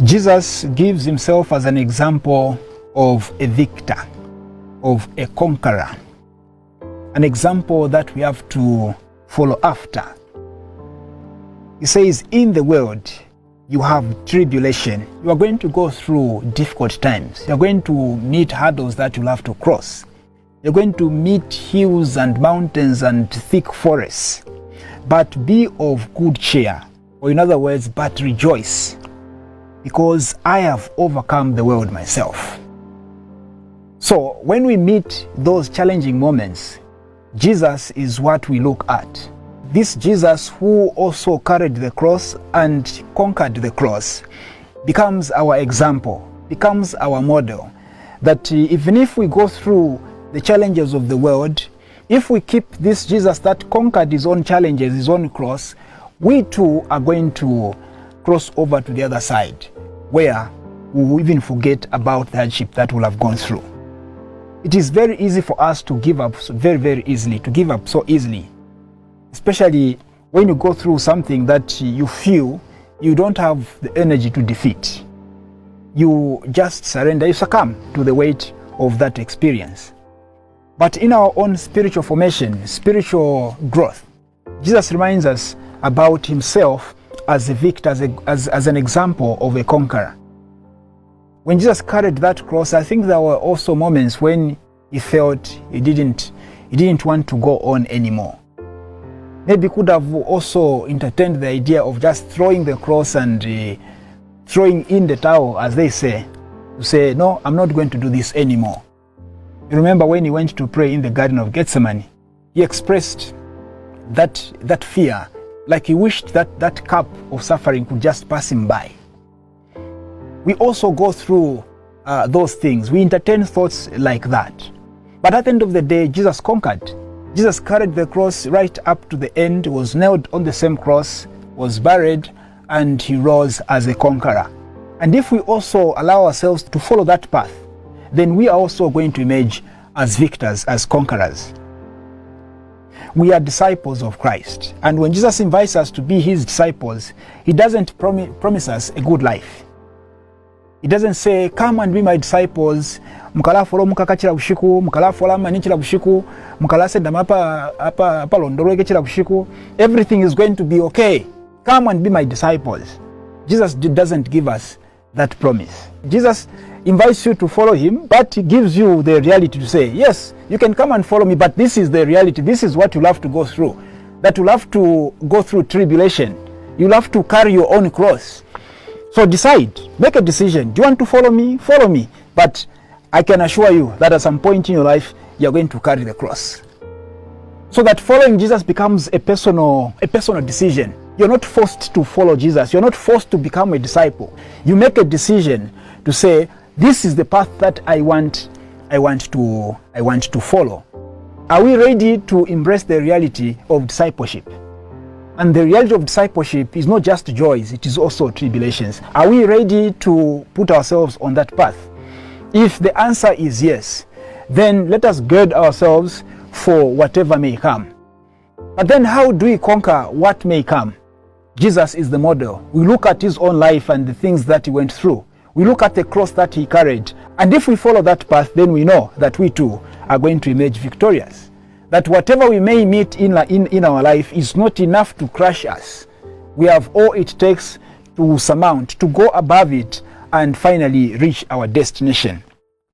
Jesus gives himself as an example of a victor, of a conqueror, an example that we have to follow after. He says, in the world, you have tribulation. You are going to go through difficult times. You are going to meet hurdles that you'll have to cross. You're going to meet hills and mountains and thick forests. But be of good cheer, or in other words, but rejoice, because I have overcome the world myself. So when we meet those challenging moments, Jesus is what we look at. This Jesus who also carried the cross and conquered the cross becomes our example, becomes our model, that even if we go through the challenges of the world, if we keep this Jesus that conquered his own challenges, his own cross, we too are going to cross over to the other side, where we will even forget about the hardship that we'll have gone through. It is very easy for us to give up very easily, to give up so easily, especially when you go through something that you feel you don't have the energy to defeat. You just surrender, you succumb to the weight of that experience. But in our own spiritual formation, spiritual growth, Jesus reminds us about himself as a victor, as an example of a conqueror. When Jesus carried that cross, I think there were also moments when he felt he didn't want to go on anymore. Maybe could have also entertained the idea of just throwing the cross and throwing in the towel, as they say, to say, no, I'm not going to do this anymore. You remember when he went to pray in the Garden of Gethsemane, he expressed that fear, like he wished that cup of suffering could just pass him by. We also go through those things. We entertain thoughts like that. But at the end of the day, Jesus conquered. Jesus carried the cross right up to the end, was nailed on the same cross, was buried, and he rose as a conqueror. And if we also allow ourselves to follow that path, then we are also going to emerge as victors, as conquerors. We are disciples of Christ. And when Jesus invites us to be his disciples, he doesn't promise us a good life. He doesn't say, come and be my disciples, mukala follow mukakachira bushiku, mukala follow manichira bushiku, mukala senda apa londoro ekechira bushiku. Everything is going to be okay. Come and be my disciples. Jesus doesn't give us that promise. Jesus invites you to follow him, but he gives you the reality to say, yes, you can come and follow me, but this is the reality. This is what you'll have to go through. That you'll have to go through tribulation. You'll have to carry your own cross. So decide, make a decision. Do you want to follow me? Follow me. But I can assure you that at some point in your life, you're going to carry the cross. So that following Jesus becomes a personal decision. You're not forced to follow Jesus. You're not forced to become a disciple. You make a decision to say, this is the path that I want to follow. Are we ready to embrace the reality of discipleship? And the reality of discipleship is not just joys, it is also tribulations. Are we ready to put ourselves on that path? If the answer is yes, then let us gird ourselves for whatever may come. But then how do we conquer what may come? Jesus is the model. We look at his own life and the things that he went through. We look at the cross that he carried. And if we follow that path, then we know that we too are going to emerge victorious. That whatever we may meet in our life is not enough to crush us. We have all it takes to surmount, to go above it, and finally reach our destination.